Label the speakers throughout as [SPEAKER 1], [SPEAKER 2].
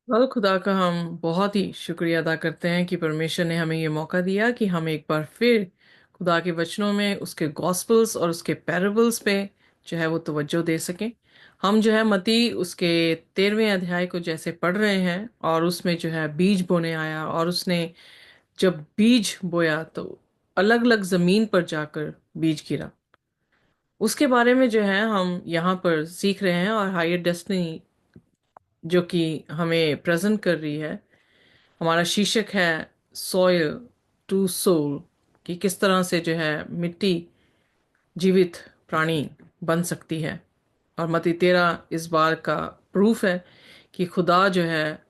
[SPEAKER 1] खुदा का हम बहुत ही शुक्रिया अदा करते हैं कि परमेश्वर ने हमें ये मौका दिया कि हम एक बार फिर खुदा के वचनों में उसके गॉस्पल्स और उसके पैराबल्स पे जो है वो तवज्जो दे सकें। हम जो है मती उसके 13वें अध्याय को जैसे पढ़ रहे हैं, और उसमें जो है बीज बोने आया, और उसने जब बीज बोया तो अलग अलग जमीन पर जाकर बीज गिरा। उसके बारे में जो है हम यहाँ पर सीख रहे हैं, और हायर डेस्टिनी जो कि हमें प्रेजेंट कर रही है, हमारा शीर्षक है सॉइल टू सोल, कि किस तरह से जो है मिट्टी जीवित प्राणी बन सकती है। और मत्ती 13 इस बार का प्रूफ है कि खुदा जो है,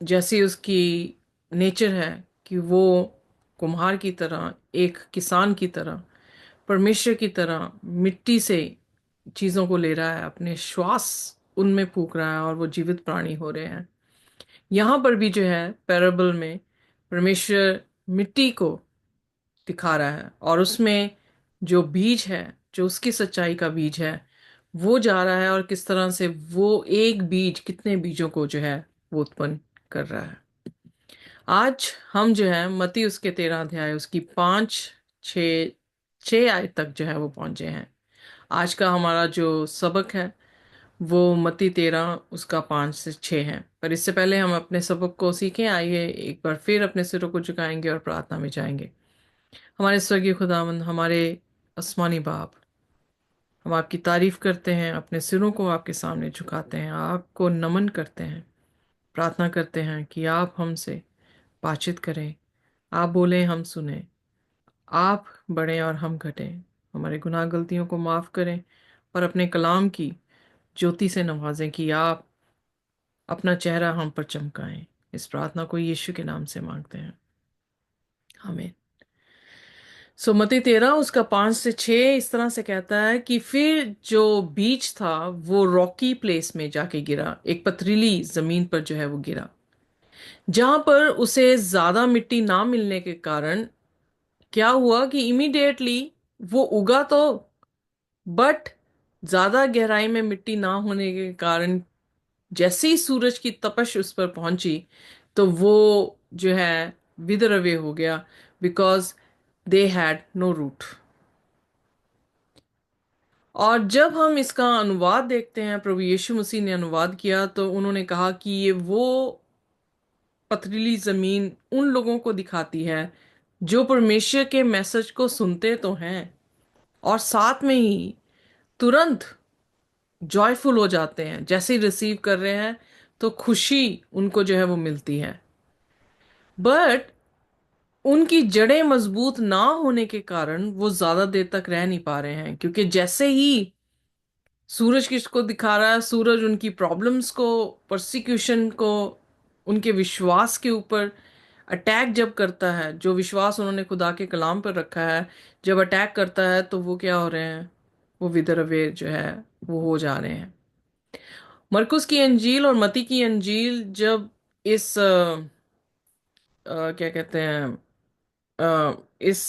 [SPEAKER 1] जैसी उसकी नेचर है कि वो कुम्हार की तरह, एक किसान की तरह, परमेश्वर की तरह मिट्टी से चीज़ों को ले रहा है, अपने श्वास उनमें फूक रहा है और वो जीवित प्राणी हो रहे हैं। यहाँ पर भी जो है पैराबल में परमेश्वर मिट्टी को दिखा रहा है, और उसमें जो बीज है, जो उसकी सच्चाई का बीज है, वो जा रहा है, और किस तरह से वो एक बीज कितने बीजों को जो है वो उत्पन्न कर रहा है। आज हम जो है मती उसके 13 अध्याय उसकी 5, 6, 6 आयत तक जो है वो पहुंचे हैं। आज का हमारा जो सबक है वो मत्ती 13 उसका 5 से 6 है। पर इससे पहले हम अपने सबक को सीखें, आइए एक बार फिर अपने सिरों को झुकाएंगे और प्रार्थना में जाएंगे। हमारे स्वर्गीय खुदावंद, हमारे आसमानी बाप, हम आपकी तारीफ करते हैं, अपने सिरों को आपके सामने झुकाते हैं, आपको नमन करते हैं, प्रार्थना करते हैं कि आप हमसे बातचीत करें, आप बोलें हम सुने, आप बढ़ें और हम घटें, हमारे गुनाह गलतियों को माफ़ करें और अपने कलाम की ज्योति से नवाजें कि आप अपना चेहरा हम पर चमकाएं। इस प्रार्थना को यीशु के नाम से मांगते हैं, आमीन। मत्ती 13 उसका 5 से 6 इस तरह से कहता है कि फिर जो बीज था वो रॉकी प्लेस में जाके गिरा, एक पथरीली जमीन पर जो है वो गिरा, जहां पर उसे ज्यादा मिट्टी ना मिलने के कारण क्या हुआ कि इमीडिएटली वो उगा तो, बट ज्यादा गहराई में मिट्टी ना होने के कारण जैसे ही सूरज की तपश उस पर पहुंची तो वो जो है विदर अवे हो गया, because they had no root. और जब हम इसका अनुवाद देखते हैं, प्रभु यीशु मसीह ने अनुवाद किया तो उन्होंने कहा कि ये वो पथरीली जमीन उन लोगों को दिखाती है जो परमेश्वर के मैसेज को सुनते तो हैं और साथ में ही तुरंत जॉयफुल हो जाते हैं, जैसे ही रिसीव कर रहे हैं तो खुशी उनको जो है वो मिलती है। बट उनकी जड़ें मजबूत ना होने के कारण वो ज्यादा देर तक रह नहीं पा रहे हैं, क्योंकि जैसे ही सूरज किसको दिखा रहा है, सूरज उनकी प्रॉब्लम्स को, परसिक्यूशन को, उनके विश्वास के ऊपर अटैक जब करता है, जो विश्वास उन्होंने खुदा के कलाम पर रखा है, जब अटैक करता है तो वो क्या हो रहे हैं, वो विदर अवे जो है वो हो जा रहे हैं। मरकुस की अंजील और मती की अंजील जब इस क्या कहते हैं, इस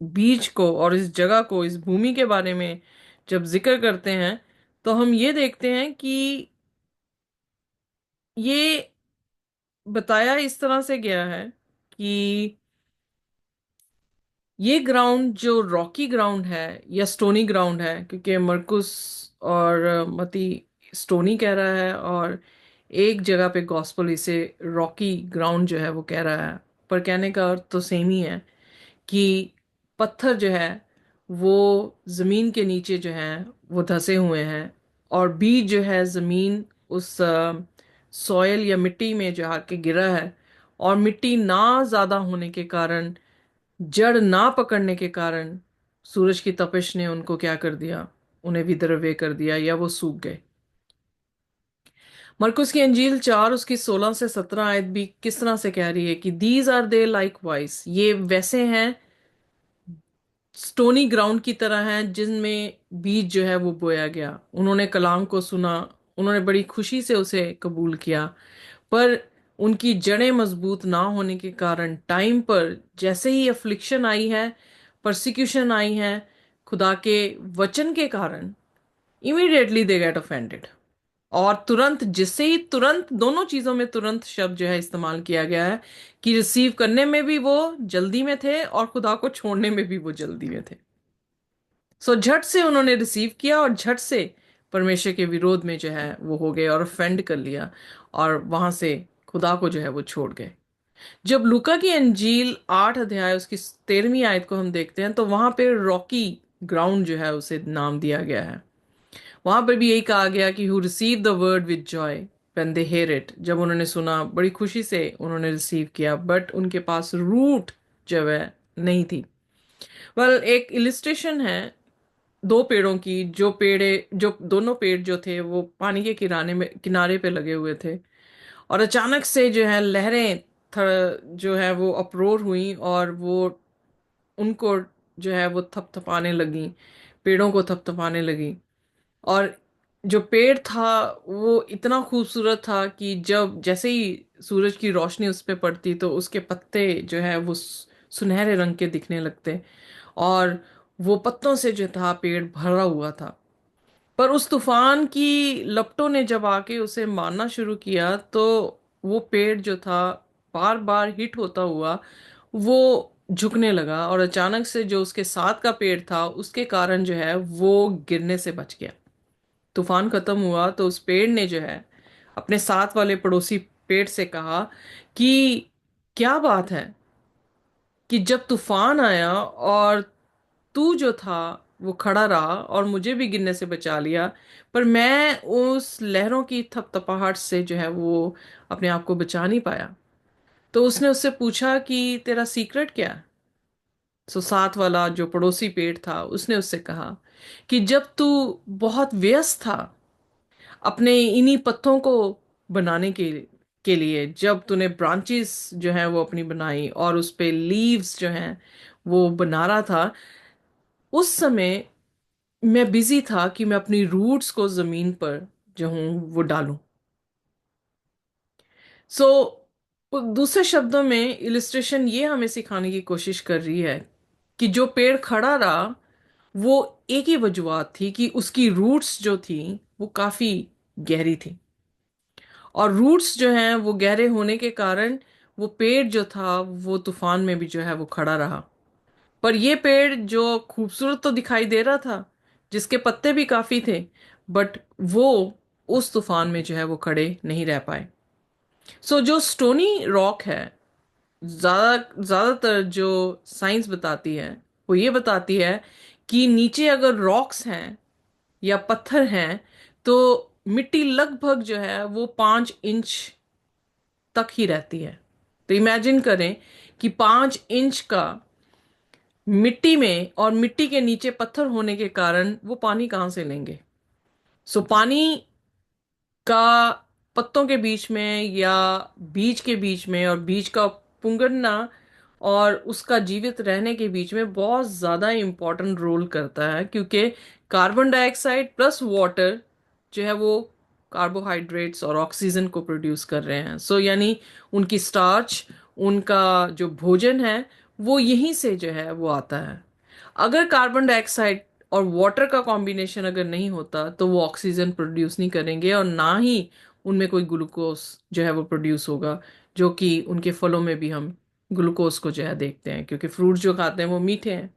[SPEAKER 1] बीज को और इस जगह को, इस भूमि के बारे में जब जिक्र करते हैं तो हम ये देखते हैं कि ये बताया इस तरह से गया है कि ये ग्राउंड जो रॉकी ग्राउंड है या स्टोनी ग्राउंड है, क्योंकि मरकुस और मती स्टोनी कह रहा है, और एक जगह पे गॉस्पल इसे रॉकी ग्राउंड जो है वो कह रहा है, पर कहने का अर्थ तो सेम ही है कि पत्थर जो है वो जमीन के नीचे जो है वो धंसे हुए हैं, और बीज जो है जमीन उस सॉयल या मिट्टी में जो आके गिरा है, और मिट्टी ना ज्यादा होने के कारण, जड़ ना पकड़ने के कारण सूरज की तपिश ने उनको क्या कर दिया, उन्हें विद्रव्य कर दिया या वो सूख गए। मरकुस की अंजील 4 उसकी 16 से 17 आयत भी किस तरह से कह रही है कि these are they likewise, ये वैसे हैं स्टोनी ग्राउंड की तरह हैं जिनमें बीज जो है वो बोया गया, उन्होंने कलाम को सुना, उन्होंने बड़ी खुशी से उसे कबूल किया, पर उनकी जड़ें मजबूत ना होने के कारण टाइम पर जैसे ही अफ्लिक्शन आई है, परसिक्यूशन आई है खुदा के वचन के कारण, इमीडिएटली दे गेट ऑफेंडेड। और तुरंत, जिससे ही तुरंत, दोनों चीजों में तुरंत शब्द जो है इस्तेमाल किया गया है, कि रिसीव करने में भी वो जल्दी में थे और खुदा को छोड़ने में भी वो जल्दी में थे। सो झट से उन्होंने रिसीव किया और झट से परमेश्वर के विरोध में जो है वो हो गए और ऑफेंड कर लिया, और वहां से खुदा को जो है वो छोड़ गए। जब लूका की अंजील 8 अध्याय उसकी 13वीं आयत को हम देखते हैं, तो वहां पे रॉकी ग्राउंड जो है उसे नाम दिया गया है। वहां पर भी यही कहा गया कि who receive the word with joy when they hear it, जब उन्होंने सुना बड़ी खुशी से उन्होंने रिसीव किया, बट उनके पास रूट जो है नहीं थी। वेल, एक इलिस्ट्रेशन है दो पेड़ों की, जो दोनों पेड़ जो थे वो पानी के किनारे पे लगे हुए थे, और अचानक से जो है लहरें जो है वो अप्रोर हुई, और वो उनको जो है वो थपथपाने लगी, पेड़ों को थपथपाने लगी। और जो पेड़ था वो इतना खूबसूरत था कि जब जैसे ही सूरज की रोशनी उस पे पड़ती तो उसके पत्ते जो है वो सुनहरे रंग के दिखने लगते, और वो पत्तों से जो था पेड़ भरा हुआ था। पर उस तूफान की लपटों ने जब आके उसे मारना शुरू किया, तो वो पेड़ जो था बार बार हिट होता हुआ वो झुकने लगा, और अचानक से जो उसके साथ का पेड़ था उसके कारण जो है वो गिरने से बच गया। तूफान खत्म हुआ तो उस पेड़ ने जो है अपने साथ वाले पड़ोसी पेड़ से कहा कि क्या बात है कि जब तूफान आया और तू जो था वो खड़ा रहा और मुझे भी गिरने से बचा लिया, पर मैं उस लहरों की थपथपाहट से जो है वो अपने आप को बचा नहीं पाया। तो उसने उससे पूछा कि तेरा सीक्रेट क्या है। सो साथ वाला जो पड़ोसी पेड़ था उसने उससे कहा कि जब तू बहुत व्यस्त था अपने इन्हीं पत्तों को बनाने के लिए, जब तूने ब्रांचेस जो है वो अपनी बनाई और उस पे लीव्स जो हैं वो बना रहा था, उस समय मैं बिजी था कि मैं अपनी रूट्स को जमीन पर जो हूं वो डालूं। सो दूसरे शब्दों में इलिस्ट्रेशन ये हमें सिखाने की कोशिश कर रही है कि जो पेड़ खड़ा रहा वो एक ही वजूहत थी कि उसकी रूट्स जो थी वो काफी गहरी थी, और रूट्स जो हैं वो गहरे होने के कारण वो पेड़ जो था वो तूफान में भी जो है वो खड़ा रहा। पर ये पेड़ जो खूबसूरत तो दिखाई दे रहा था, जिसके पत्ते भी काफी थे, बट वो उस तूफान में जो है वो खड़े नहीं रह पाए। सो जो स्टोनी रॉक है, ज्यादातर जो साइंस बताती है वो ये बताती है कि नीचे अगर रॉक्स हैं या पत्थर हैं तो मिट्टी लगभग जो है वो 5 इंच तक ही रहती है। तो इमेजिन करें कि 5 इंच का मिट्टी में, और मिट्टी के नीचे पत्थर होने के कारण वो पानी कहाँ से लेंगे। सो पानी का पत्तों के बीच में या बीज के बीच में, और बीज का पुंगरना और उसका जीवित रहने के बीच में बहुत ज्यादा इंपॉर्टेंट रोल करता है, क्योंकि कार्बन डाइऑक्साइड प्लस वाटर जो है वो कार्बोहाइड्रेट्स और ऑक्सीजन को प्रोड्यूस कर रहे हैं। सो यानी उनकी स्टार्च, उनका जो भोजन है वो यहीं से जो है वो आता है। अगर कार्बन डाइऑक्साइड और वाटर का कॉम्बिनेशन अगर नहीं होता तो वो ऑक्सीजन प्रोड्यूस नहीं करेंगे, और ना ही उनमें कोई ग्लूकोज जो है वो प्रोड्यूस होगा, जो कि उनके फलों में भी हम ग्लूकोज को जो है देखते हैं, क्योंकि फ्रूट जो खाते हैं वो मीठे हैं।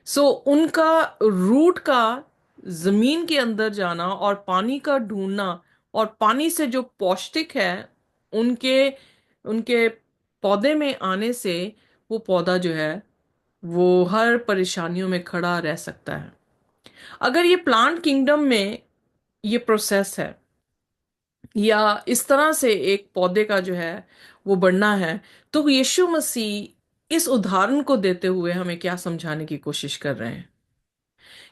[SPEAKER 1] सो उनका रूट का जमीन के अंदर जाना और पानी का ढूंढना, और पानी से जो पौष्टिक है उनके उनके पौधे में आने से वो पौधा जो है वो हर परेशानियों में खड़ा रह सकता है। अगर ये प्लांट किंगडम में ये प्रोसेस है, या इस तरह से एक पौधे का जो है वो बढ़ना है, तो यीशु मसीह इस उदाहरण को देते हुए हमें क्या समझाने की कोशिश कर रहे हैं।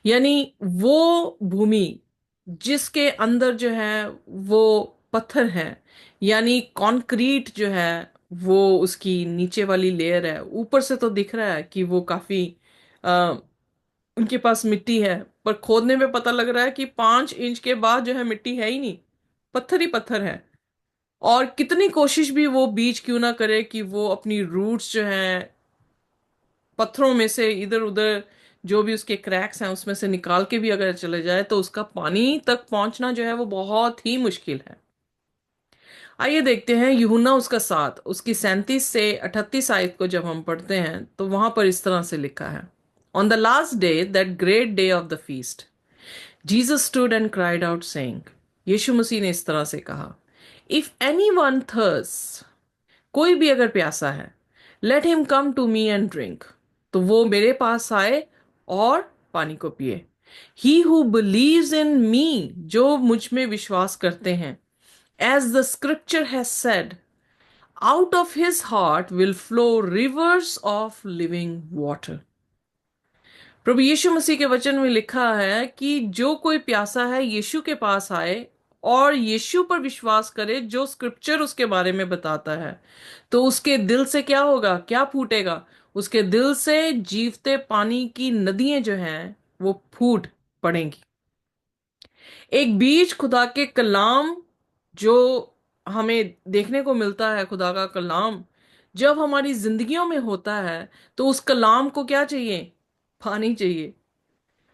[SPEAKER 1] यानी वो भूमि जिसके अंदर जो है वो पत्थर है, यानी कंक्रीट जो है वो उसकी नीचे वाली लेयर है, ऊपर से तो दिख रहा है कि वो काफी उनके पास मिट्टी है, पर खोदने में पता लग रहा है कि 5 इंच के बाद जो है मिट्टी है ही नहीं, पत्थर ही पत्थर है। और कितनी कोशिश भी वो बीज क्यों ना करे कि वो अपनी रूट्स जो है पत्थरों में से इधर उधर जो भी उसके क्रैक्स हैं उसमें से निकाल के भी अगर चले जाए तो उसका पानी तक पहुंचना जो है वो बहुत ही मुश्किल है। आइए देखते हैं यूहन्ना उसका 7 उसकी 37 से 38 आयत को जब हम पढ़ते हैं तो वहां पर इस तरह से लिखा है। On the last day, that great day of the feast, Jesus stood and cried out saying, Yishu Masih ने इस तरह से कहा, इफ एनी वन थर्स, कोई भी अगर प्यासा है, let him come to me and drink, तो वो मेरे पास आए और पानी को पिए। ही हु बिलीव्स इन मी, जो मुझ में विश्वास करते हैं, as the scripture has said, out of his heart will flow rivers of living water. प्रभु यीशु मसीह के वचन में लिखा है कि जो कोई प्यासा है यीशु के पास आए और यीशु पर विश्वास करे, जो स्क्रिप्चर उसके बारे में बताता है, तो उसके दिल से क्या होगा, क्या फूटेगा? उसके दिल से जीवते पानी की नदियां जो हैं वो फूट पड़ेंगी। एक बीज खुदा के कलाम जो हमें देखने को मिलता है, खुदा का कलाम जब हमारी जिंदगियों में होता है तो उस कलाम को क्या चाहिए? पानी चाहिए।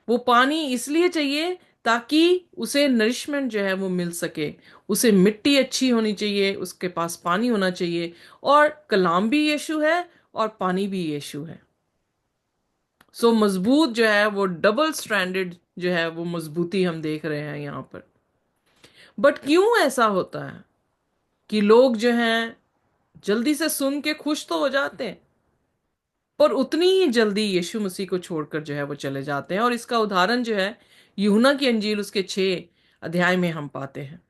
[SPEAKER 1] वो पानी इसलिए चाहिए ताकि उसे नरिशमेंट जो है वो मिल सके। उसे मिट्टी अच्छी होनी चाहिए, उसके पास पानी होना चाहिए। और कलाम भी यीशु है और पानी भी यीशु है। सो मजबूत जो है वो डबल स्ट्रैंडेड जो है वो मजबूती हम देख रहे हैं यहां पर। बट क्यों ऐसा होता है कि लोग जो हैं जल्दी से सुन के खुश तो हो जाते हैं, पर उतनी ही जल्दी यीशु मसीह को छोड़कर जो है वो चले जाते हैं। और इसका उदाहरण जो है यूहन्ना की अंजील उसके 6 अध्याय में हम पाते हैं।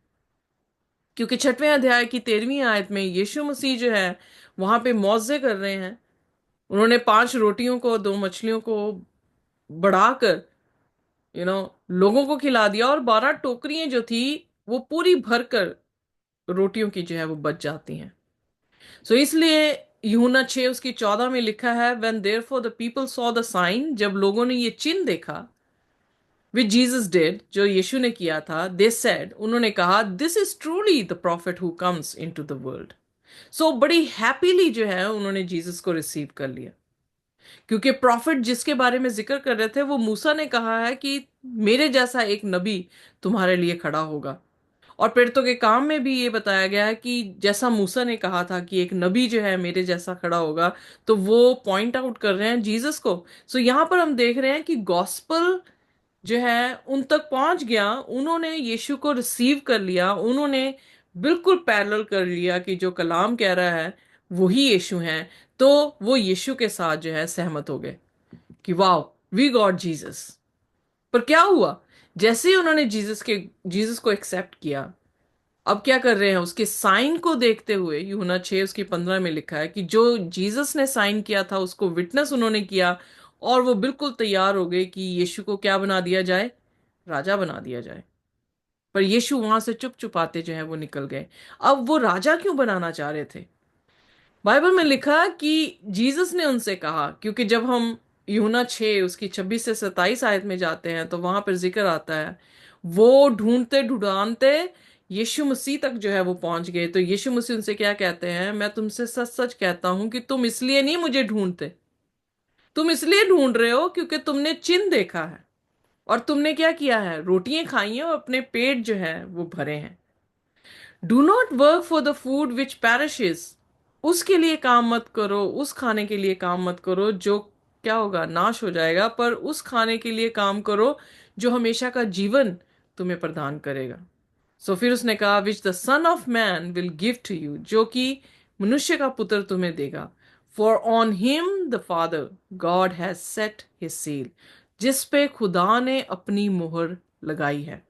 [SPEAKER 1] क्योंकि 6वें अध्याय की 13वीं आयत में यीशु मसीह जो है वहां पे मौजे कर रहे हैं। उन्होंने 5 रोटियों को 2 मछलियों को बढ़ाकर लोगों को खिला दिया, और 12 टोकरियां जो थी वो पूरी भरकर रोटियों की जो है वो बच जाती हैं। सो इसलिए यूहन्ना 6 उसकी 14 में लिखा है, when therefore the people saw the sign, जब लोगों ने ये चिन्ह देखा, विच जीसस डिड, जो यीशु ने किया था, दे सेड, उन्होंने कहा, this is truly the prophet who comes into the world. So बड़ी हैप्पीली जो है उन्होंने जीसस को रिसीव कर लिया। क्योंकि प्रॉफिट जिसके बारे में जिक्र कर रहे थे वो मूसा ने कहा है कि मेरे जैसा एक नबी तुम्हारे लिए खड़ा होगा। और प्रेरितों के काम में भी ये बताया गया है कि जैसा मूसा ने कहा था कि एक नबी जो है मेरे जैसा खड़ा होगा, तो वो पॉइंट आउट कर रहे हैं जीसस को। सो यहां पर हम देख रहे हैं कि गॉस्पल जो है उन तक पहुंच गया, उन्होंने यीशु को रिसीव कर लिया, उन्होंने बिल्कुल पैरेलल कर लिया कि जो कलाम कह रहा है वही यीशु है। तो वो यीशु के साथ जो है सहमत हो गए कि वाह, वी गॉट जीसस। पर क्या हुआ? जैसे ही उन्होंने जीसस को एक्सेप्ट किया, अब क्या कर रहे हैं? उसके साइन को देखते हुए यूहन्ना 6 उसकी 15 में लिखा है कि जो जीसस ने साइन किया था उसको विटनेस उन्होंने किया, और वो बिल्कुल तैयार हो गए कि यीशु को क्या बना दिया जाए? राजा बना दिया जाए। पर यीशु वहां से चुप चुपाते जो है वो निकल गए। अब वो राजा क्यों बनाना चाह रहे थे? बाइबल में लिखा कि जीसस ने उनसे कहा, क्योंकि जब हम यूहन्ना 6 उसकी 26 से 27 आयत में जाते हैं तो वहां पर जिक्र आता है, वो ढूंढते ढूंढाते यीशु मसीह तक जो है वो पहुंच गए। तो यीशु मसीह उनसे क्या कहते हैं? मैं तुमसे सच सच कहता हूं कि तुम इसलिए नहीं मुझे ढूंढते, तुम इसलिए ढूंढ रहे हो क्योंकि तुमने चिन्ह देखा है और तुमने क्या किया है? रोटियां खाई हैं और अपने पेट जो है वो भरे हैं। Do not work for the food which perishes, उसके लिए काम मत करो, उस खाने के लिए काम मत करो जो क्या होगा? नाश हो जाएगा। पर उस खाने के लिए काम करो जो हमेशा का जीवन तुम्हें प्रदान करेगा। सो फिर उसने कहा, which the son of man will give to you, जो कि मनुष्य का पुत्र तुम्हें देगा। For on him the father God has set his seal, जिस पे खुदा ने अपनी मोहर लगाई है।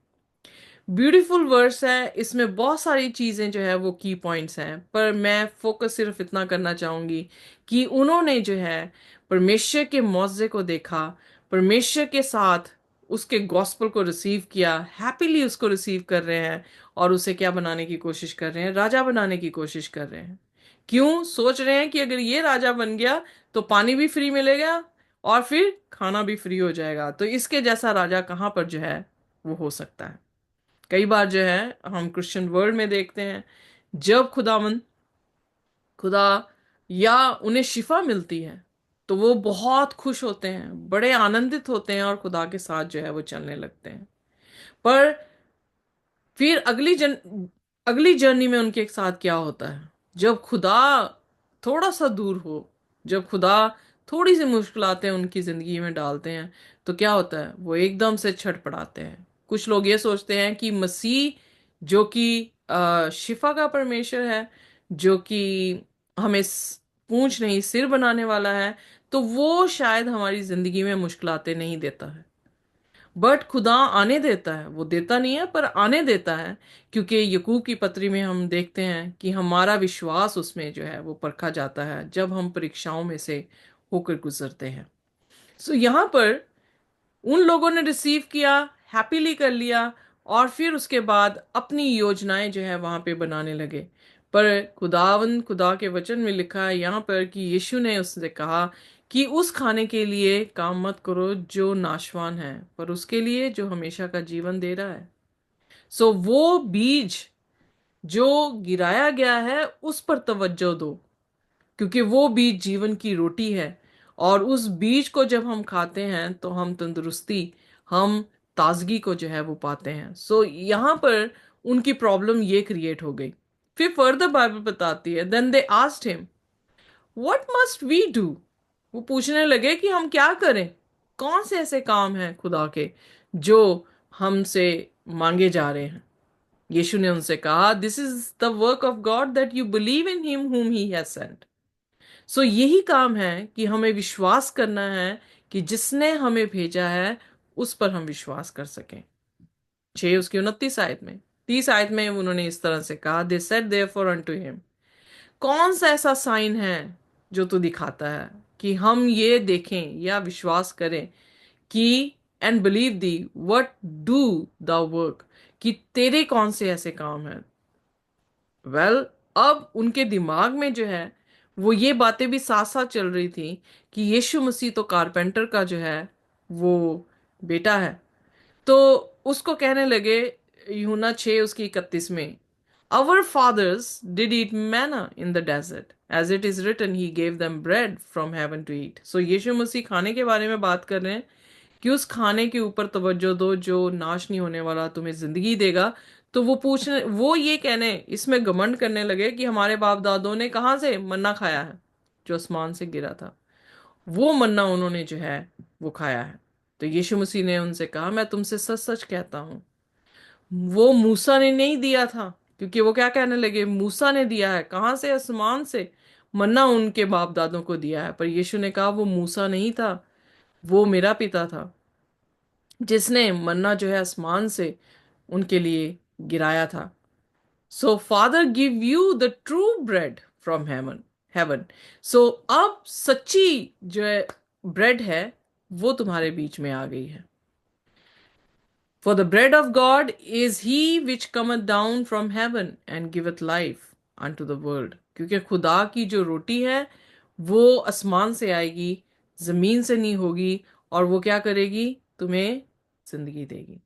[SPEAKER 1] ब्यूटीफुल वर्स है, इसमें बहुत सारी चीजें जो है वो की पॉइंट्स हैं, पर मैं फोकस सिर्फ इतना करना चाहूंगी कि उन्होंने जो है परमेश्वर के मौजे को देखा, परमेश्वर के साथ उसके गॉस्पल को रिसीव किया, हैप्पीली उसको रिसीव कर रहे हैं, और उसे क्या बनाने की कोशिश कर रहे हैं? राजा बनाने की कोशिश कर रहे हैं। क्यों? सोच रहे हैं कि अगर ये राजा बन गया तो पानी भी फ्री मिलेगा और फिर खाना भी फ्री हो जाएगा, तो इसके जैसा राजा कहाँ पर जो है वो हो सकता है। कई बार जो है हम क्रिश्चियन वर्ल्ड में देखते हैं, जब खुदा या उन्हें शिफा मिलती है, तो वो बहुत खुश होते हैं, बड़े आनंदित होते हैं और खुदा के साथ जो है वो चलने लगते हैं। पर फिर अगली जर्नी में उनके साथ क्या होता है, जब खुदा थोड़ा सा दूर हो, जब खुदा थोड़ी सी मुश्किलातें उनकी जिंदगी में डालते हैं, तो क्या होता है, वो एकदम से छटपटाते हैं। कुछ लोग ये सोचते हैं कि मसीह जो कि शिफा का परमेश्वर है, जो कि हमें पूंछ नहीं सिर बनाने वाला है, तो वो शायद हमारी जिंदगी में मुश्किलातें नहीं देता है। बट खुदा आने देता है, वो देता नहीं है पर आने देता है, क्योंकि यकूब की पत्री में हम देखते हैं कि हमारा विश्वास उसमें जो है वो परखा जाता है जब हम परीक्षाओं में से होकर गुजरते हैं। सो यहाँ पर उन लोगों ने रिसीव किया, हैप्पीली कर लिया, और फिर उसके बाद अपनी योजनाएं जो है वहां पे बनाने लगे। पर खुदा के वचन में लिखा है यहाँ पर कि यीशु ने उससे कहा कि उस खाने के लिए काम मत करो जो नाशवान है, पर उसके लिए जो हमेशा का जीवन दे रहा है। सो वो बीज जो गिराया गया है उस पर तवज्जो दो, क्योंकि वो बीज जीवन की रोटी है। और उस बीज को जब हम खाते हैं तो हम तंदुरुस्ती, हम ताजगी को जो है वो पाते हैं। सो यहाँ पर उनकी प्रॉब्लम ये क्रिएट हो गई। फिर फर्दर बाइबल बताती है, then they asked him what must we do. वो पूछने लगे कि हम क्या करें, कौन से ऐसे काम हैं खुदा के जो हमसे मांगे जा रहे हैं। यीशु ने उनसे कहा, this is the work of God that you believe in him whom he has sent. So यही काम है कि हमें विश्वास करना है कि जिसने हमें भेजा है उस पर हम विश्वास कर सकें। 6 उसकी 29 आयत में, 30 आयत में उन्होंने इस तरह से कहा, they said therefore unto him, कौन सा ऐसा साइन है जो तू दिखाता है कि हम ये देखें या विश्वास करें कि and believe the what do the work, कि तेरे कौन से ऐसे काम हैं। वेल, अब उनके दिमाग में जो है वो ये बातें भी साथ साथ चल रही थी कि यीशु मसीह तो कारपेंटर का जो है वो बेटा है। तो उसको कहने लगे, यूहन्ना 6 उसकी 31 में, Our fathers did eat manna in the desert, as it is written, He gave them bread from heaven to eat. So यीशु मसीह खाने के बारे में बात कर रहे हैं कि उस खाने के ऊपर तवज्जो दो जो नाश नहीं होने वाला, तुम्हें जिंदगी देगा। तो वो ये कहने, इसमें घमंड करने लगे कि हमारे बाप दादों ने कहाँ से मन्ना खाया है, जो आसमान से गिरा था। वो मन्ना उन्होंने जो है वो खाया है। तो यीशु मसीह ने उनसे कहा, मैं तुमसे सच सच कहता हूँ, वो मूसा ने नहीं दिया था। क्योंकि वो क्या कहने लगे, मूसा ने दिया है, कहाँ से, आसमान से मन्ना उनके बाप दादों को दिया है। पर यीशु ने कहा, वो मूसा नहीं था, वो मेरा पिता था जिसने मन्ना जो है आसमान से उनके लिए गिराया था। So father give you the true bread from heaven. So अब सच्ची जो है ब्रेड है वो तुम्हारे बीच में आ गई है। For the bread of God is he which cometh down from heaven and giveth life unto the world। क्योंकि खुदा की जो रोटी है वो आसमान से आएगी, जमीन से नहीं होगी, और वो क्या करेगी, तुम्हें जिंदगी देगी।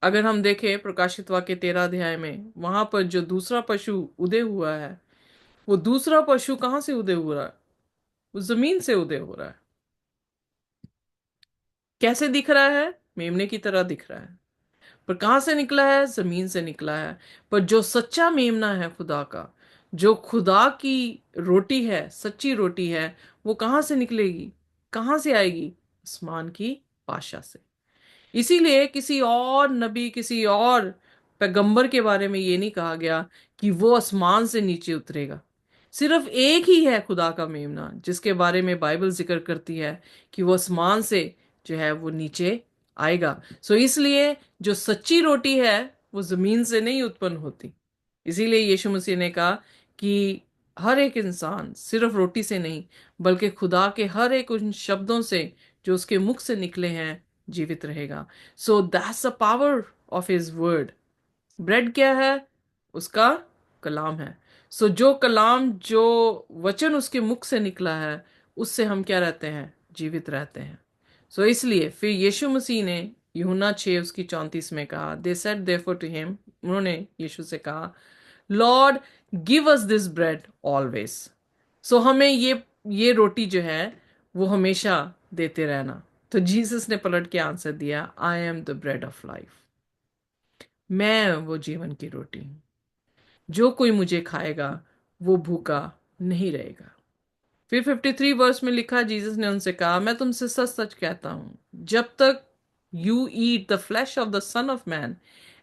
[SPEAKER 1] अगर हम देखें प्रकाशित वाक्य 13 अध्याय में, वहां पर जो दूसरा पशु उदय हुआ है, वो दूसरा पशु कहाँ से उदय हो रहा है, वो जमीन से उदय हो रहा है। कैसे दिख रहा है, मेमने की तरह दिख रहा है, पर कहाँ से निकला है, जमीन से निकला है। पर जो सच्चा मेमना है खुदा का, जो खुदा की रोटी है, सच्ची रोटी है, वो कहाँ से निकलेगी, कहाँ से आएगी, आसमान की पाशा से। इसीलिए किसी और नबी, किसी और पैगंबर के बारे में ये नहीं कहा गया कि वो आसमान से नीचे उतरेगा। सिर्फ एक ही है खुदा का मेमना जिसके बारे में बाइबल जिक्र करती है कि वो आसमान से जो है वो नीचे आएगा। सो इसलिए जो सच्ची रोटी है वो जमीन से नहीं उत्पन्न होती। इसीलिए यीशु मसीह ने कहा कि हर एक इंसान सिर्फ रोटी से नहीं, बल्कि खुदा के हर एक उन शब्दों से जो उसके मुख से निकले हैं जीवित रहेगा। So that's the power of his word. Bread क्या है, उसका कलाम है। सो जो कलाम, जो वचन उसके मुख से निकला है, उससे हम क्या रहते हैं, जीवित रहते हैं। सो इसलिए फिर यीशु मसीह ने यूहन्ना 6 उसकी 34 में कहा, they said therefore to him, उन्होंने यीशु से कहा, Lord give us this bread always. So हमें ये रोटी जो है वो हमेशा देते रहना। तो जीसस ने पलट के आंसर दिया, I am the bread of life. मैं वो जीवन की रोटी हूं, जो कोई मुझे खाएगा वो भूखा नहीं रहेगा। फिर 53 वर्स में लिखा, जीसस ने उनसे कहा, मैं तुमसे सच सच कहता हूं, जब तक you eat the flesh of the son of man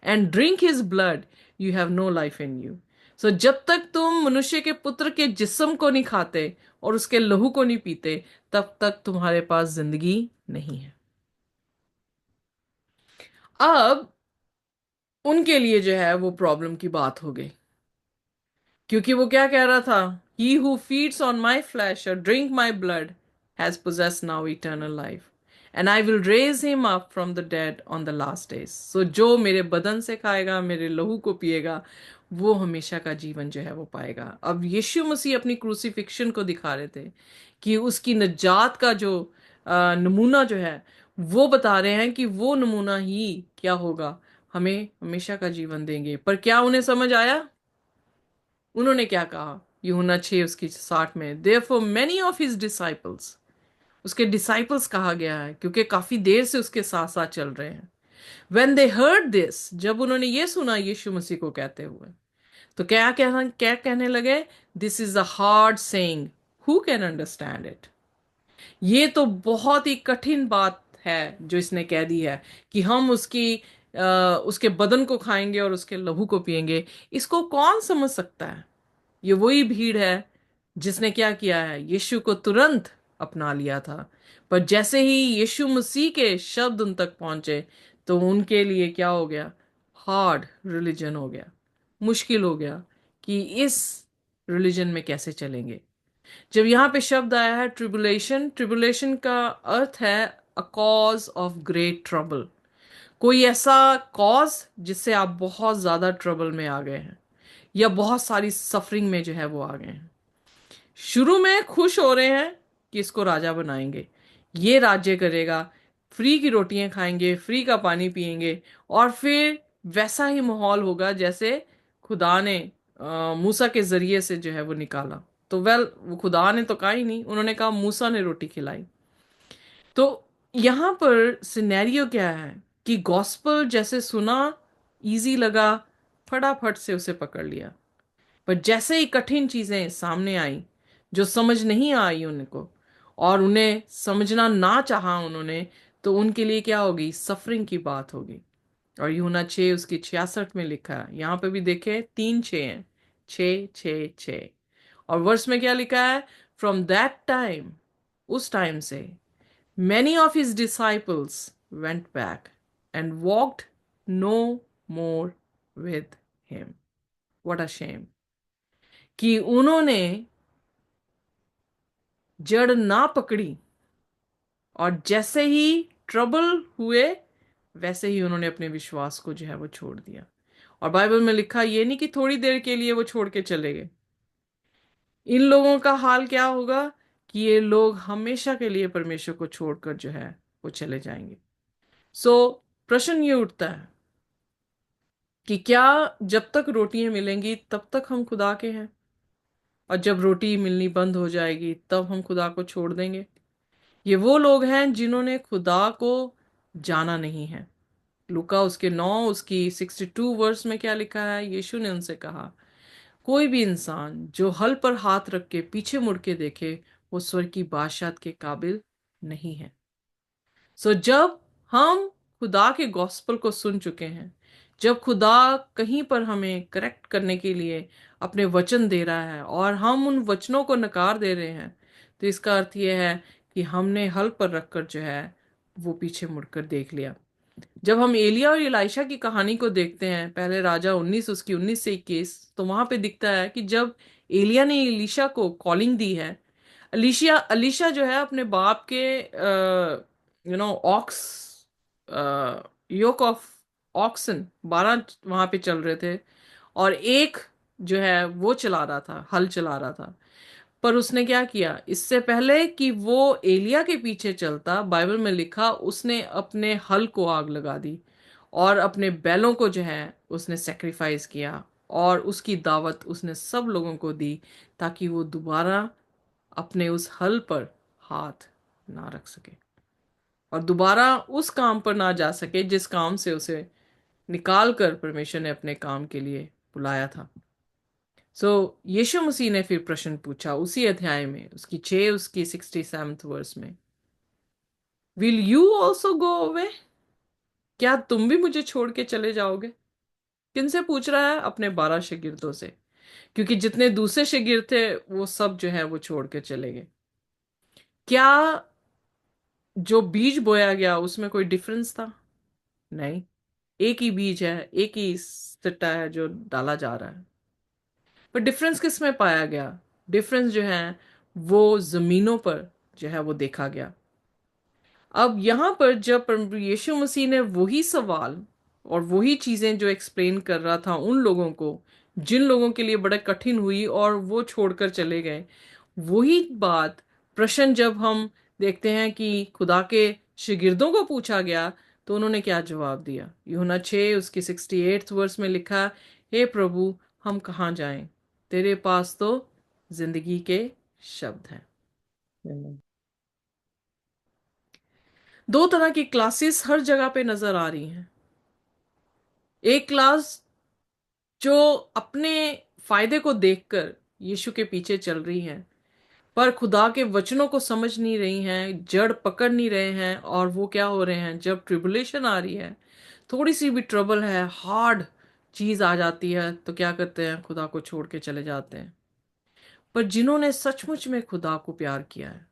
[SPEAKER 1] and drink his blood, you have no life in you. So जब तक तुम मनुष्य के पुत्र के जिस्म को नहीं खाते और उसके लहू को नहीं पीते, तब तक तुम्हारे पास जिंदगी नहीं है। अब उनके लिए जो है वो प्रॉब्लम की बात हो गई, क्योंकि वो क्या कह रहा था, he who feeds on my flesh और drink my blood has possessed now eternal life and I will raise him up from the dead on the last days. So जो मेरे बदन से खाएगा, मेरे लहू को पिएगा, वो हमेशा का जीवन जो है वो पाएगा। अब यीशु मसीह अपनी क्रूसिफिक्शन को दिखा रहे थे कि उसकी निजात का जो नमूना जो है वो बता रहे हैं कि वो नमूना ही क्या होगा, हमें हमेशा का जीवन देंगे। पर क्या उन्हें समझ आया? उन्होंने क्या कहा? यूहन्ना 6 उसकी 60 में, therefore many of his disciples, उसके डिसाइपल्स कहा गया है क्योंकि काफी देर से उसके साथ साथ चल रहे हैं। व्हेन दे हर्ड दिस, जब उन्होंने ये सुना यीशु मसीह को कहते हुए, तो क्या कहने लगे, this is a hard saying, who can understand it. ये तो बहुत ही कठिन बात है जो इसने कह दी है कि हम उसके बदन को खाएंगे और उसके लहू को पिएंगे। इसको कौन समझ सकता है? ये वही भीड़ है जिसने क्या किया है, यीशु को तुरंत अपना लिया था। पर जैसे ही यीशु मसीह के शब्द उन तक पहुंचे, तो उनके लिए क्या हो गया, हार्ड रिलीजन हो गया, मुश्किल हो गया कि इस रिलीजन में कैसे चलेंगे। जब यहाँ पे शब्द आया है ट्रिबुलेशन, ट्रिबुलेशन का अर्थ है a cause of great trouble. कोई ऐसा कॉज जिससे आप बहुत ज्यादा ट्रबल में आ गए हैं या बहुत सारी सफरिंग में जो है वो आ गए हैं। शुरू में खुश हो रहे हैं कि इसको राजा बनाएंगे, ये राज्य करेगा, फ्री की रोटियां खाएंगे, फ्री का पानी पिएंगे, और फिर वैसा ही माहौल होगा जैसे खुदा ने मूसा के जरिए से जो है वो निकाला। तो वो खुदा ने तो कहा ही नहीं, उन्होंने कहा मूसा ने रोटी खिलाई। तो यहां पर सिनेरियो क्या है कि गॉस्पल जैसे सुना, इजी लगा, फटाफट से उसे पकड़ लिया। पर जैसे ही कठिन चीजें सामने आई जो समझ नहीं आई उनको, और उन्हें समझना ना चाहा उन्होंने, तो उनके लिए क्या होगी, सफरिंग की बात होगी। और यूहन्ना 6 उसकी 66 में लिखा है, यहां पे भी देखे 3 6 हैं, 6 6 6। और वर्ष में क्या लिखा है, फ्रॉम दैट टाइम, उस टाइम से, many of his disciples went back and walked no more with him. What a shame कि उन्होंने जड़ ना पकड़ी, और जैसे ही ट्रबल हुए वैसे ही उन्होंने अपने विश्वास को जो है वो छोड़ दिया। और बाइबल में लिखा ये नहीं कि थोड़ी देर के लिए वो छोड़ के चले गए। इन लोगों का हाल क्या होगा कि ये लोग हमेशा के लिए परमेश्वर को छोड़कर जो है वो चले जाएंगे। सो प्रश्न ये उठता है कि क्या जब तक रोटियां मिलेंगी तब तक हम खुदा के हैं, और जब रोटी मिलनी बंद हो जाएगी तब हम खुदा को छोड़ देंगे? ये वो लोग हैं जिन्होंने खुदा को जाना नहीं है। लूका उसके 9 उसकी 62 वर्स में क्या लिखा है, यीशु ने उनसे कहा, कोई भी इंसान जो हल पर हाथ रख के पीछे मुड़ के देखे, वो स्वर्ग की बादशाहत के काबिल नहीं है। सो जब हम खुदा के गॉस्पल को सुन चुके हैं, जब खुदा कहीं पर हमें करेक्ट करने के लिए अपने वचन दे रहा है और हम उन वचनों को नकार दे रहे हैं, तो इसका अर्थ यह है कि हमने हल पर रखकर जो है वो पीछे मुड़कर देख लिया। जब हम एलिया और इलाइशा की कहानी को देखते हैं, पहले राजा 19 उसकी 19 से 21, तो वहां पे दिखता है कि जब एलिया ने एलिशा को कॉलिंग दी है, अलीशिया अलीशा जो है अपने बाप के ऑक्स, योक ऑफ ऑक्सन 12 वहां पे चल रहे थे, और एक जो है वो चला रहा था, हल चला रहा था। पर उसने क्या किया, इससे पहले कि वो एलिया के पीछे चलता, बाइबल में लिखा उसने अपने हल को आग लगा दी और अपने बैलों को जो है उसने सेक्रीफाइस किया, और उसकी दावत उसने सब लोगों को दी ताकि वो दोबारा अपने उस हल पर हाथ ना रख सके और दोबारा उस काम पर ना जा सके जिस काम से उसे निकाल कर परमेश्वर ने अपने काम के लिए बुलाया था। सो यीशु मसीह ने फिर प्रश्न पूछा उसी अध्याय में, उसकी 6 उसकी 67th वर्स में, will you also go away? क्या तुम भी मुझे छोड़ के चले जाओगे? किनसे पूछ रहा है? अपने 12 शागिर्दों से, क्योंकि जितने दूसरे शागिर्द थे वो सब जो है वो छोड़ के चले गए। क्या जो बीज बोया गया उसमें कोई डिफरेंस था? नहीं, एक ही बीज है, एक ही सिट्टा है जो डाला जा रहा है। पर डिफरेंस किस में पाया गया? डिफरेंस जो है वो जमीनों पर जो है वो देखा गया। अब यहां पर जब प्रभु यीशु मसीह ने वही सवाल और वही चीजें जो एक्सप्लेन कर रहा था उन लोगों को, जिन लोगों के लिए बड़ा कठिन हुई और वो छोड़कर चले गए, वही बात प्रश्न जब हम देखते हैं कि खुदा के शागिर्दों को पूछा गया तो उन्होंने क्या जवाब दिया? यूहन्ना 6 उसकी 68th वर्स में लिखा, हे प्रभु, हम कहाँ जाएं? तेरे पास तो जिंदगी के शब्द हैं। दो तरह की क्लासेस हर जगह पे नजर आ रही हैं। एक क्लास जो अपने फायदे को देखकर यीशु के पीछे चल रही हैं, पर खुदा के वचनों को समझ नहीं रही हैं, जड़ पकड़ नहीं रहे हैं, और वो क्या हो रहे हैं, जब ट्रिबुलेशन आ रही है, थोड़ी सी भी ट्रबल है, हार्ड चीज आ जाती है, तो क्या करते हैं? खुदा को छोड़ के चले जाते हैं। पर जिन्होंने सचमुच में खुदा को प्यार किया है,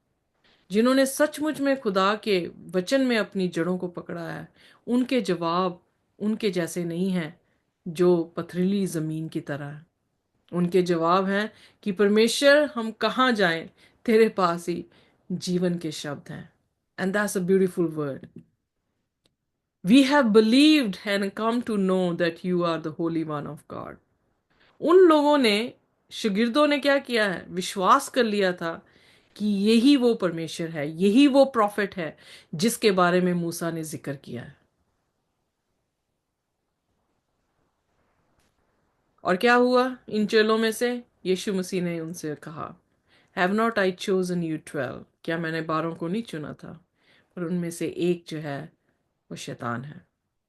[SPEAKER 1] जिन्होंने सचमुच में खुदा के वचन में अपनी जड़ों को पकड़ा है, उनके जवाब उनके जैसे नहीं हैं जो पथरीली जमीन की तरह है। उनके जवाब हैं कि परमेश्वर, हम कहाँ जाएं? तेरे पास ही जीवन के शब्द हैं। And that's a beautiful word. We have believed and come to know that you are the holy one of God. उन लोगों ने, शागिर्दों ने क्या किया है? विश्वास कर लिया था कि यही वो परमेश्वर है, यही वो प्रॉफिट है जिसके बारे में मूसा ने जिक्र किया है। और क्या हुआ इन चेलों में से? यीशु मसीह ने उनसे कहा, have not I chosen you 12? क्या मैंने 12 को नहीं चुना था? पर उनमें से एक जो है वो शैतान है।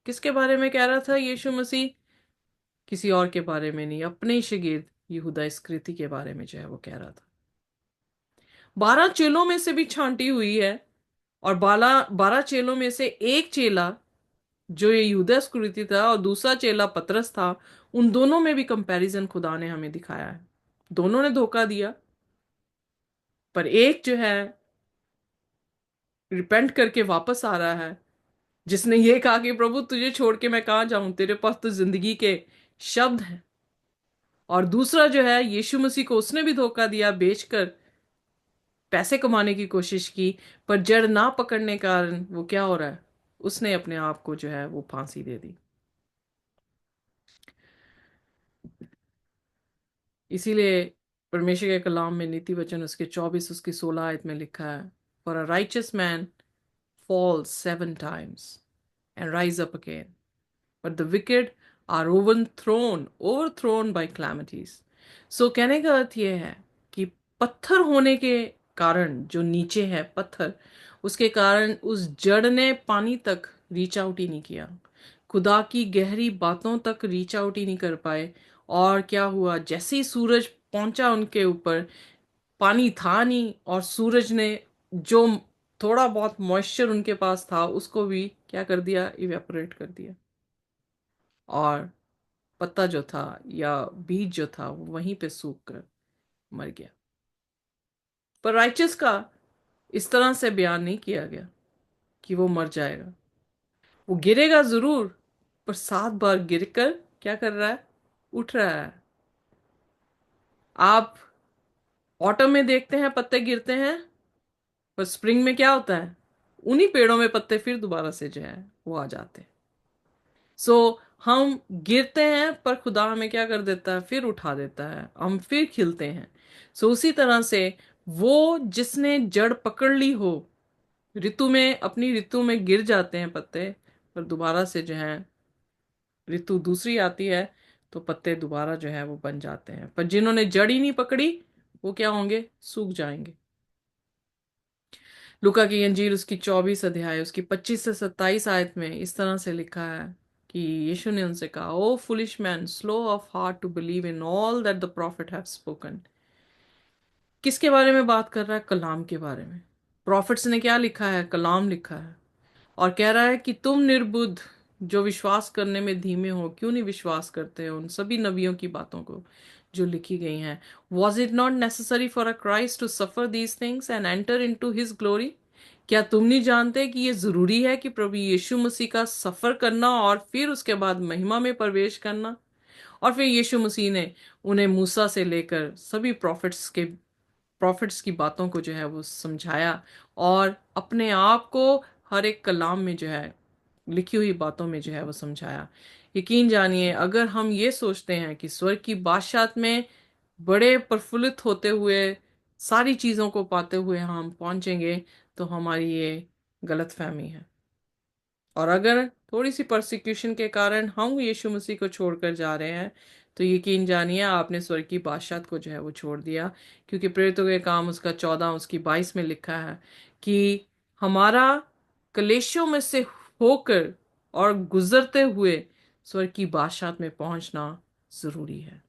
[SPEAKER 1] किसके बारे में कह रहा था यीशु मसीह? किसी और के बारे में नहीं, अपने ही शागिर्द यहूदा इस्करियोती के बारे में जो है वो कह रहा था। 12 चेलों में से भी छांटी हुई है, और 12 चेलों में से एक चेला जो ये यहूदा इस्करियोती था और दूसरा चेला पतरस था, उन दोनों में भी कंपैरिजन खुदा ने हमें दिखाया है। दोनों ने धोखा दिया, पर एक जो है रिपेंट करके वापस आ रहा है, जिसने ये कहा कि प्रभु, तुझे छोड़ के मैं कहाँ जाऊं, तेरे पास तो जिंदगी के शब्द हैं। और दूसरा जो है यीशु मसीह को उसने भी धोखा दिया, बेचकर पैसे कमाने की कोशिश की, पर जड़ ना पकड़ने के कारण वो क्या हो रहा है, उसने अपने आप को जो है वो फांसी दे दी। इसीलिए परमेश्वर के कलाम में नीति वचन उसके 24 उसकी 16 आयत में लिखा है, for a righteous man falls 7 times and rise up again, but the wicked are overthrown by calamities. So कहने का अर्थ यह है कि पत्थर होने के कारण, जो नीचे है पत्थर, उसके कारण उस जड़ ने पानी तक रीच आउट ही नहीं किया, खुदा की गहरी बातों तक रीच आउट ही नहीं कर पाए। और क्या हुआ? जैसे ही सूरज पहुंचा उनके ऊपर, पानी था नहीं, और सूरज ने जो थोड़ा बहुत मॉइस्चर उनके पास था उसको भी क्या कर दिया? इवेपोरेट कर दिया। और पत्ता जो था या बीज जो था वो वहीं पे सूख कर मर गया। पर राइचस का इस तरह से बयान नहीं किया गया कि वो मर जाएगा। वो गिरेगा जरूर, पर 7 बार गिरकर क्या कर रहा है? उठ रहा है। आप ऑटम में देखते हैं पत्ते गिरते हैं, पर स्प्रिंग में क्या होता है? उन्हीं पेड़ों में पत्ते फिर दोबारा से जो है वो आ जाते हैं। सो हम गिरते हैं, पर खुदा हमें क्या कर देता है? फिर उठा देता है, हम फिर खिलते हैं। उसी तरह से वो जिसने जड़ पकड़ ली हो, ऋतु में, अपनी ऋतु में गिर जाते हैं पत्ते, पर दोबारा से जो है ऋतु दूसरी आती है तो पत्ते दोबारा जो है वो बन जाते हैं। पर जिन्होंने जड़ ही नहीं पकड़ी वो क्या होंगे? सूख जाएंगे। लूका की अंजील उसकी 24 अध्याय उसकी 25 से 27 आयत में इस तरह से लिखा है कि यीशु ने उनसे कहा, O foolish man, slow of heart to believe in all that the prophet have spoken. किसके बारे में बात कर रहा है? कलाम के बारे में। प्रॉफिट्स ने क्या लिखा है? कलाम लिखा है। और कह रहा है कि तुम निर्बुद्ध जो विश्वास करने में धीमे हो, क्यों नहीं विश्वास करते हो उन सभी नबियों की बातों को जो लिखी गई हैं? Was it not necessary for a Christ to suffer these things and enter into his glory? क्या तुम नहीं जानते कि ये जरूरी है कि प्रभु यीशु मसीह का सफर करना और फिर उसके बाद महिमा में प्रवेश करना? और फिर यीशु मसीह ने उन्हें मूसा से लेकर सभी प्रॉफिट्स की बातों को जो है वो समझाया, और अपने आप को हर एक कलाम में जो है लिखी हुई बातों में जो है वो समझाया। यकीन जानिए, अगर हम ये सोचते हैं कि स्वर्ग की बादशाहत में बड़े प्रफुल्लित होते हुए सारी चीजों को पाते हुए हम पहुंचेंगे, तो हमारी ये गलत फहमी है। और अगर थोड़ी सी परसिक्यूशन के कारण हम यीशु मसीह को छोड़कर जा रहे हैं, तो यकीन जानिए आपने स्वर्ग की बादशाहत को जो है वो छोड़ दिया। क्योंकि प्रेरितों के काम उसका 14 उसकी 22 में लिखा है कि हमारा कलेशों में से होकर और गुजरते हुए स्वर्ग की बादशाहत में पहुंचना जरूरी है।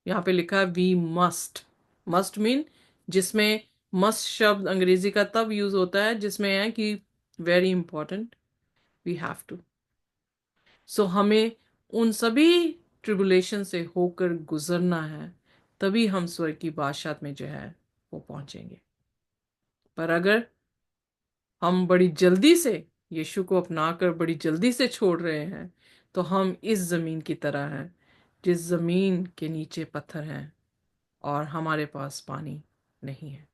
[SPEAKER 1] यहाँ पे लिखा है वी मस्ट। मस्ट मीन, जिसमें मस्ट शब्द अंग्रेजी का तब यूज होता है जिसमें है कि very important, we have to. So हमें उन सभी ट्रिबुलेशन से होकर गुजरना है, तभी हम स्वर्ग की बादशाहत में जो है वो पहुंचेंगे। पर अगर हम बड़ी जल्दी से यीशु को अपनाकर बड़ी जल्दी से छोड़ रहे हैं, तो हम इस जमीन की तरह हैं जिस जमीन के नीचे पत्थर हैं और हमारे पास पानी नहीं है।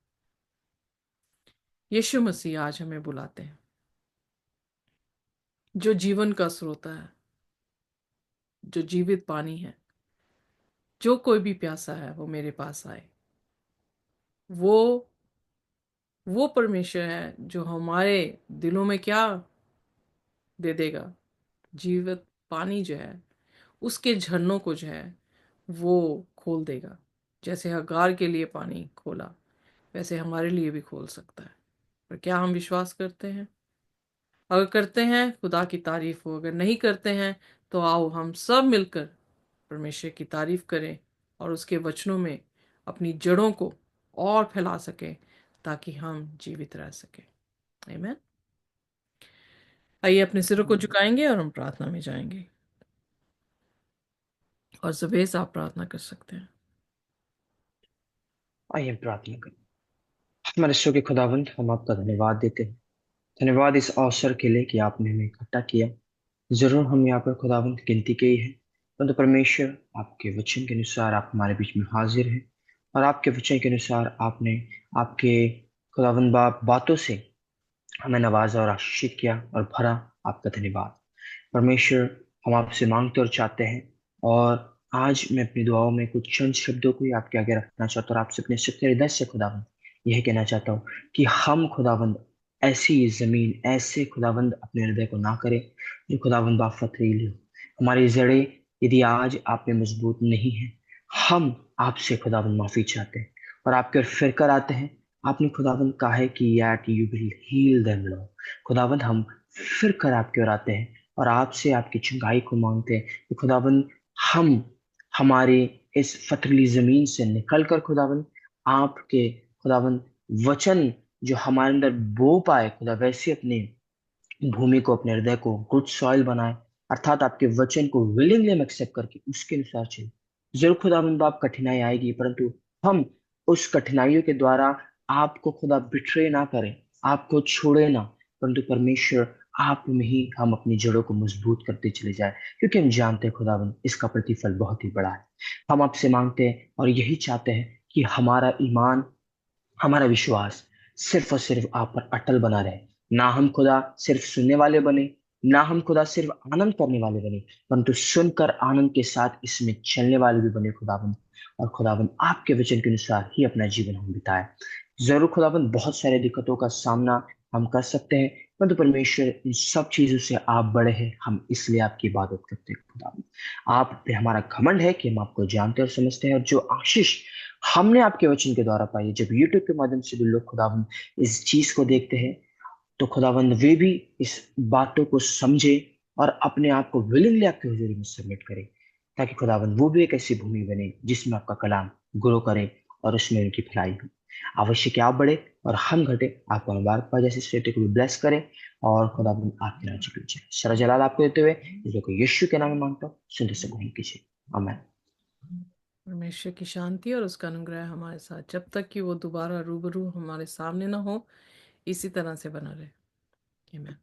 [SPEAKER 1] यीशु मसीह आज हमें बुलाते हैं, जो जीवन का स्रोत है, जो जीवित पानी है। जो कोई भी प्यासा है वो मेरे पास आए। वो वो परमेश्वर है जो हमारे दिलों में क्या दे देगा? जीवित पानी जो है, उसके झरनों को जो है वो खोल देगा। जैसे हगार के लिए पानी खोला, वैसे हमारे लिए भी खोल सकता है। पर क्या हम विश्वास करते हैं? अगर करते हैं, खुदा की तारीफ हो। अगर नहीं करते हैं, तो आओ हम सब मिलकर परमेश्वर की तारीफ करें और उसके वचनों में अपनी जड़ों को और फैला सकें, ताकि हम जीवित रह सकें। आमीन। आइए अपने सिरों को झुकाएंगे और हम प्रार्थना में जाएंगे। और जबेस आप प्रार्थना कर सकते हैं।
[SPEAKER 2] आइए हम प्रार्थना करें। हमारे ईश्वर के खुदावंद, हम आपका धन्यवाद देते हैं। धन्यवाद इस अवसर के लिए कि आपने हमें इकट्ठा किया। जरूर हम यहाँ पर खुदावंद गिनती के ही है, परंतु परमेश्वर आपके वचन के अनुसार आप हमारे बीच में हाजिर हैं। और आपके वचन के अनुसार आपने आपके खुदावंद बातों से हमें नवाजा और आशीषित किया और भरा। आपका धन्यवाद परमेश्वर। हम आपसे मांगते और चाहते हैं, और आज मैं अपनी दुआओं में कुछ चंद शब्दों को ही आपके आगे रखना चाहता हूँ और आपसे अपने सच्चे हृदय से खुदावंद यह कहना चाहता हूँ कि हम खुदावंद ऐसी जमीन, ऐसे खुदावंद अपने हृदय को ना करें जो खुदावंद आप पथरीली हो। हमारी जड़ें यदि आज आप में मजबूत नहीं है, हम आपसे खुदावंद माफी चाहते हैं और आपके ओर फिर कर आते हैं। आपने खुदावंद कहा है कि that you will heal them lord. खुदावंद हम फिर कर आपके ओर आते हैं और आपसे आपकी चंगाई को मांगते हैं कि खुदावंद हम हमारे इस पथरीली जमीन से निकलकर खुदावंद आपके खुदावंद वचन जो हमारे अंदर बो पाए खुदा, वैसे अपने भूमि को, अपने हृदय को गुड सॉइल बनाए, अर्थात आपके वचन को विलिंगली हम एक्सेप्ट करके उसके अनुसार चले। जरूर खुदावंद बाप कठिनाई आएगी, परंतु हम उस कठिनाइयों के द्वारा आपको खुदा बिट्रे ना करें, आपको छोड़े ना, परंतु परमेश्वर आप में ही हम अपनी जड़ों को मजबूत करते चले जाए, क्योंकि हम जानते हैं खुदावंद इसका प्रतिफल बहुत ही बड़ा है। हम आपसे मांगते हैं और यही चाहते हैं कि हमारा ईमान, हमारा विश्वास सिर्फ और सिर्फ आप पर अटल बना रहे। ना हम खुदा सिर्फ सुनने वाले बने, ना हम खुदा सिर्फ आनंद करने वाले बने, परंतु सुनकर आनंद के साथ इसमें चलने वाले भी बने खुदाबंद। और खुदाबंद आपके वचन के अनुसार ही अपना जीवन हम बिताए। जरूर खुदाबंद बहुत सारे दिक्कतों का सामना हम कर सकते हैं, परंतु परमेश्वर इन सब चीजों से आप बड़े हैं, हम इसलिए आपकी इबादत करते हैं खुदा। आप पे हमारा घमंड है कि हम आपको जानते और समझते हैं, और जो आशीष हमने आपके वचन के द्वारा पाई है, जब यूट्यूब के माध्यम से भी लोग खुदावन इस चीज को देखते हैं, तो खुदावंद वे भी इस बातों को समझे और अपने आप को विलिंगली आपके हुजूरी में सबमिट करे, ताकि खुदावंद वो भी एक ऐसी भूमि बने जिसमें आपका कलाम ग्रो करे और उसमें उनकी भलाई हो। आवश्यक है आप बढ़े और हम घटे, आपको मुबारक पाए, जैसे इस बेटे को भी ब्लेस करे और खुदावंद आपके राज्य के लिए सारा जलाल आपको देते हुए इस को यीशु के नाम में मांगता हूँ, सुनते से ग्रहण कीजिए। आमीन।
[SPEAKER 1] परमेश्वर की शांति और उसका अनुग्रह हमारे साथ जब तक कि वो दोबारा रूबरू हमारे सामने ना हो, इसी तरह से बना रहे। आमीन।